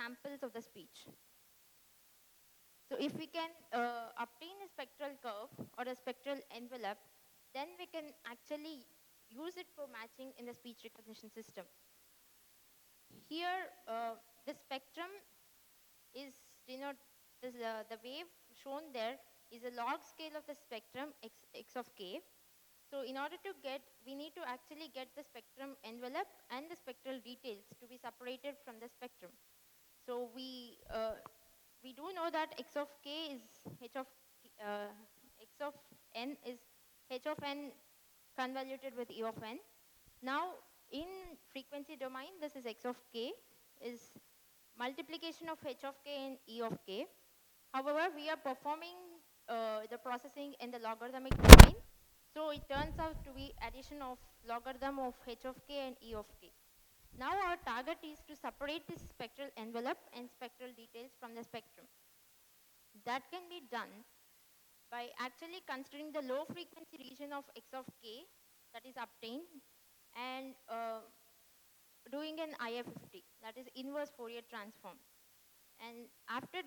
samples of the speech. So if we can obtain a spectral curve or a spectral envelope, then we can actually use it for matching in the speech recognition system. Here, the spectrum is the wave shown there is a log scale of the spectrum x of k. So in order to get, we need to actually get the spectrum envelope and the spectral details to be separated from the spectrum. So we do know that x of k is x of n is h of n convoluted with e of n. Now in frequency domain, this is x of k is multiplication of h of k and e of k. However, we are performing the processing in the logarithmic domain. So it turns out to be addition of logarithm of h of k and e of k. Now our target is to separate this spectral envelope and spectral details from the spectrum. That can be done by actually considering the low frequency region of x of k that is obtained and doing an IFFT, that is inverse Fourier transform. And after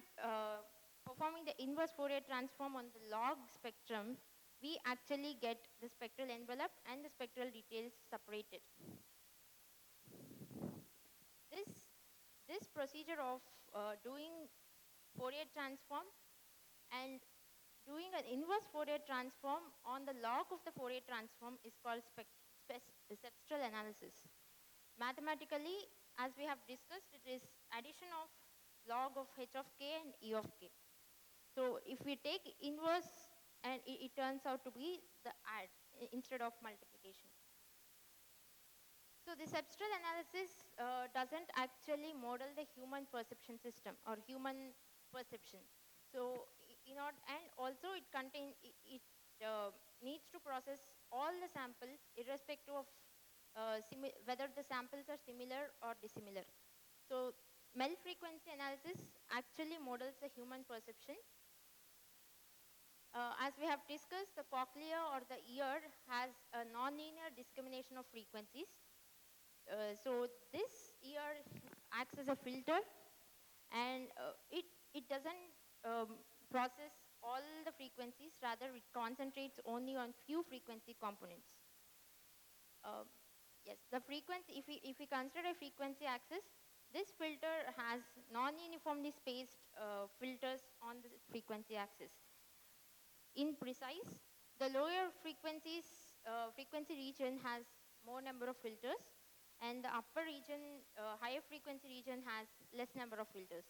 performing the inverse Fourier transform on the log spectrum, we actually get the spectral envelope and the spectral details separated. This procedure of doing Fourier transform and doing an inverse Fourier transform on the log of the Fourier transform is called cepstral analysis. Mathematically, as we have discussed, it is addition of log of h of k and e of k. So if we take inverse, and it turns out to be the add instead of multiplication. So the cepstral analysis doesn't actually model the human perception system or human perception. So and also it contains needs to process all the samples irrespective of whether the samples are similar or dissimilar. So MEL frequency analysis actually models the human perception. As we have discussed, the cochlea or the ear has a nonlinear discrimination of frequencies. So this ear acts as a filter, and it doesn't process all the frequencies, rather it concentrates only on few frequency components. Yes, the frequency, if we consider a frequency axis, this filter has non-uniformly spaced filters on the frequency axis. In precise, the lower frequency region has more number of filters, and the upper region, higher frequency region has less number of filters.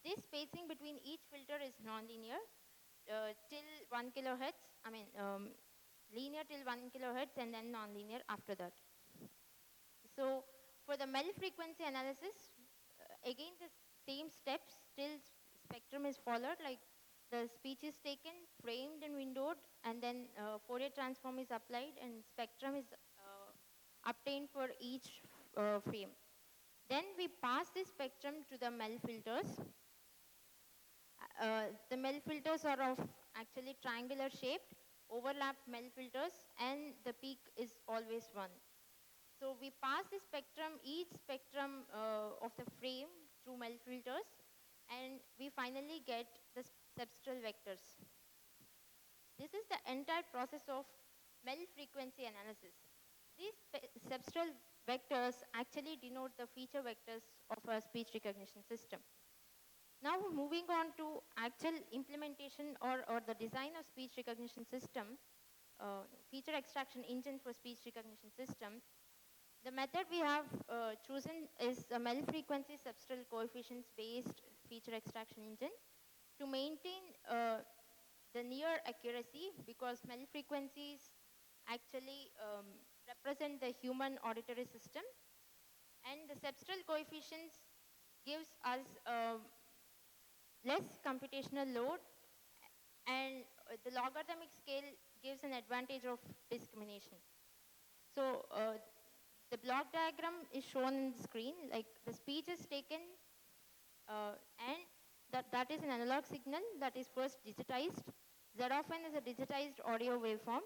This spacing between each filter is nonlinear till 1 kilohertz, linear till 1 kilohertz and then nonlinear after that. So for the MEL frequency analysis, again the same steps till spectrum is followed, like the speech is taken, framed and windowed, and then Fourier transform is applied and spectrum is obtained for each frame. Then we pass this spectrum to the MEL filters. The MEL filters are of actually triangular shaped, overlapped MEL filters, and the peak is always 1. So we pass the spectrum, each spectrum of the frame through MEL filters, and we finally get the cepstral vectors. This is the entire process of MEL frequency analysis. These cepstral vectors actually denote the feature vectors of a speech recognition system. Now moving on to actual implementation or the design of speech recognition system, feature extraction engine for speech recognition system. The method we have chosen is a MEL frequency cepstral coefficients based feature extraction engine to maintain the near accuracy, because MEL frequencies actually represent the human auditory system, and the cepstral coefficients gives us less computational load, and the logarithmic scale gives an advantage of discrimination. So the block diagram is shown in the screen, like the speech is taken and that is an analog signal that is first digitized. Z of n is a digitized audio waveform,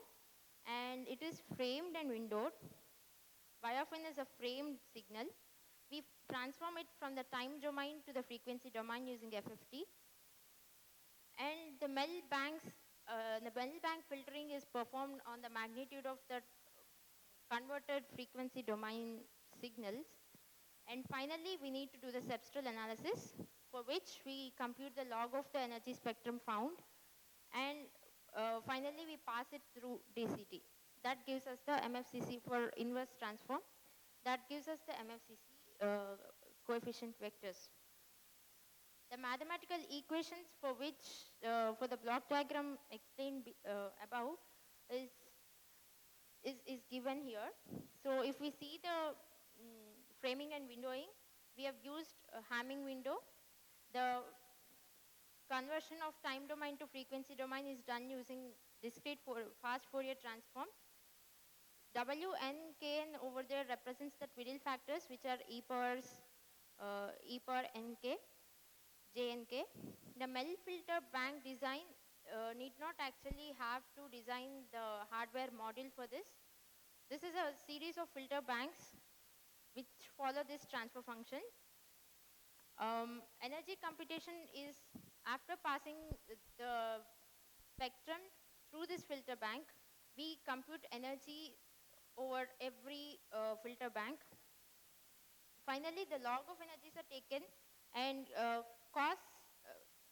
and it is framed and windowed. Y of n is a framed signal. We transform it from the time domain to the frequency domain using FFT. And the Bell-Bank filtering is performed on the magnitude of the converted frequency domain signals. And finally, we need to do the cepstral analysis, for which we compute the log of the energy spectrum found. And finally, we pass it through DCT. That gives us the MFCC for inverse transform. That gives us the MFCC coefficient vectors. The mathematical equations for which, for the block diagram explained above is given here. So if we see the framing and windowing, we have used a Hamming window. The conversion of time domain to frequency domain is done using discrete fast Fourier transform. W, N, K, N over there represents the twiddle factors, which are e power Nk, J and K. The Mel filter bank design need not actually have to design the hardware module for this. This is a series of filter banks which follow this transfer function. Energy computation is after passing the spectrum through this filter bank, we compute energy over every filter bank. Finally, the log of energies are taken, and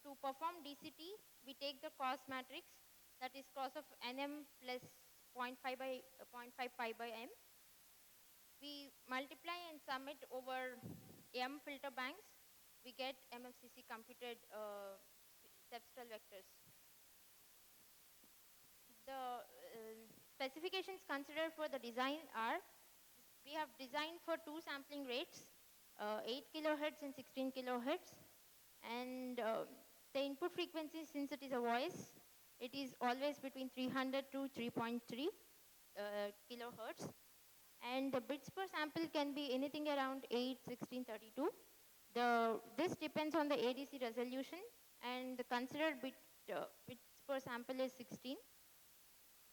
to perform DCT, we take the cost matrix, that is cos of Nm plus 0.5 pi by m. We multiply and sum it over m filter banks. We get MFCC computed cepstral vectors. The specifications considered for the design are, we have designed for two sampling rates, 8 kilohertz and 16 kilohertz. And the input frequency, since it is a voice, it is always between 300 to 3.3 kilohertz. And the bits per sample can be anything around 8, 16, 32. This depends on the ADC resolution, and the considered bits per sample is 16.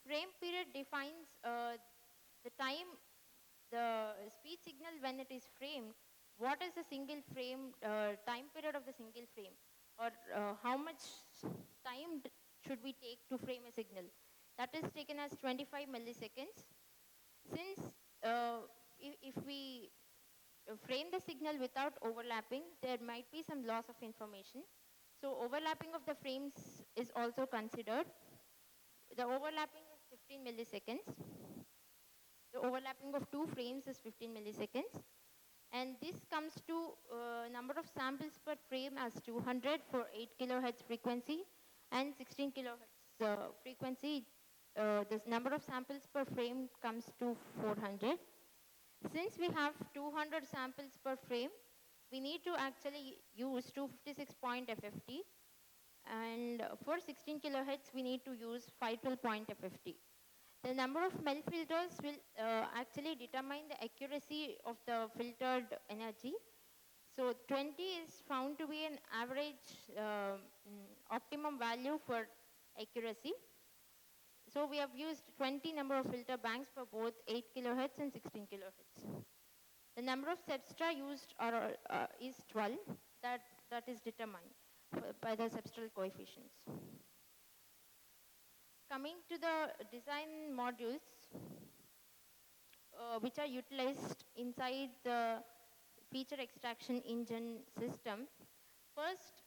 Frame period defines the time, the speed signal when it is framed, what is the single frame, time period of the single frame, or how much time should we take to frame a signal. That is taken as 25 milliseconds. Since if we frame the signal without overlapping, there might be some loss of information. So overlapping of the frames is also considered. The overlapping is 15 milliseconds. The overlapping of two frames is 15 milliseconds. And this comes to number of samples per frame as 200 for 8 kilohertz frequency and 16 kilohertz frequency. This number of samples per frame comes to 400. Since we have 200 samples per frame, we need to actually use 256 point FFT. And for 16 kilohertz, we need to use 512 point FFT. The number of Mel filters will actually determine the accuracy of the filtered energy. So 20 is found to be an average optimum value for accuracy. So we have used 20 number of filter banks for both 8 kilohertz and 16 kilohertz. The number of cepstra used is 12. That is determined by the cepstral coefficients. Coming to the design modules which are utilized inside the feature extraction engine system. First,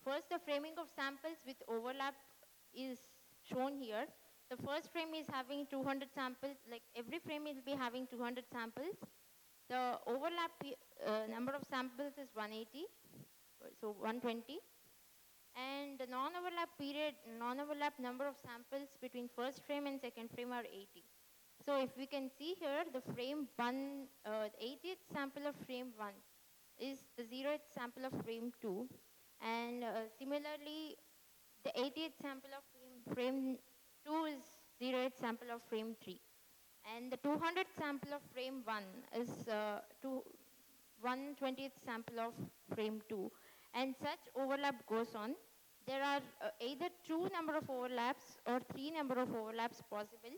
the framing of samples with overlap is shown here. The first frame is having 200 samples, like every frame will be having 200 samples. The overlap number of samples is 180, so 120. And the non-overlap number of samples between first frame and second frame are 80. So if we can see here, the frame 1, the 80th sample of frame 1 is the 0th sample of frame 2. And similarly, the 80th sample of frame 2 is 0th sample of frame 3. And the 200th sample of frame 1 is 120th sample of frame 2. And such overlap goes on. There are either 2 number of overlaps or 3 number of overlaps possible.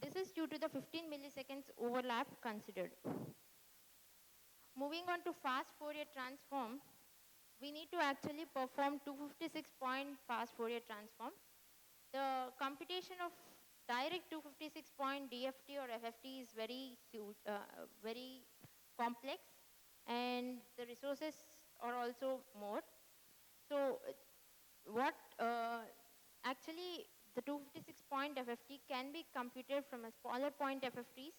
This is due to the 15 milliseconds overlap considered. moving on to fast Fourier transform, we need to actually perform 256-point fast Fourier transform. The computation of direct 256-point DFT or FFT is very huge, very complex, and the resources are also more. So what actually the 256-point FFT can be computed from a smaller point FFTs.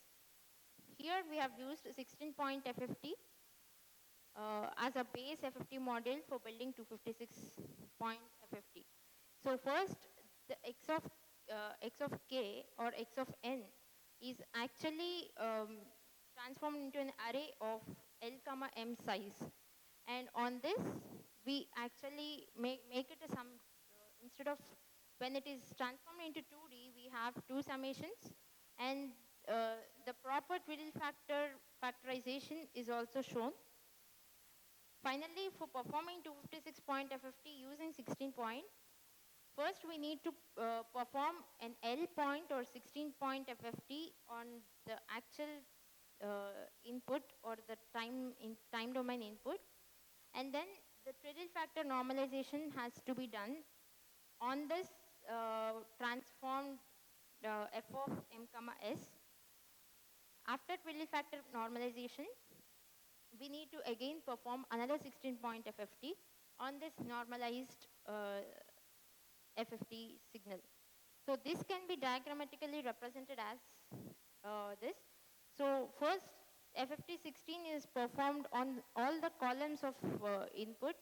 Here we have used 16-point FFT as a base FFT model for building 256-point FFT. So first, the x of k or x of n is actually transformed into an array of L comma m size. And on this, we actually make it a sum, instead of when it is transformed into 2D, we have two summations, and the proper twiddle factor factorization is also shown. Finally, for performing 256-point FFT using 16-point, first we need to perform an L point or 16-point FFT on the actual input or the time domain input, and then the twiddle factor normalization has to be done on this transformed f of m comma s. After twiddle factor normalization, we need to again perform another 16-point FFT on this normalized FFT signal. So this can be diagrammatically represented as this. So first, FFT 16 is performed on all the columns of input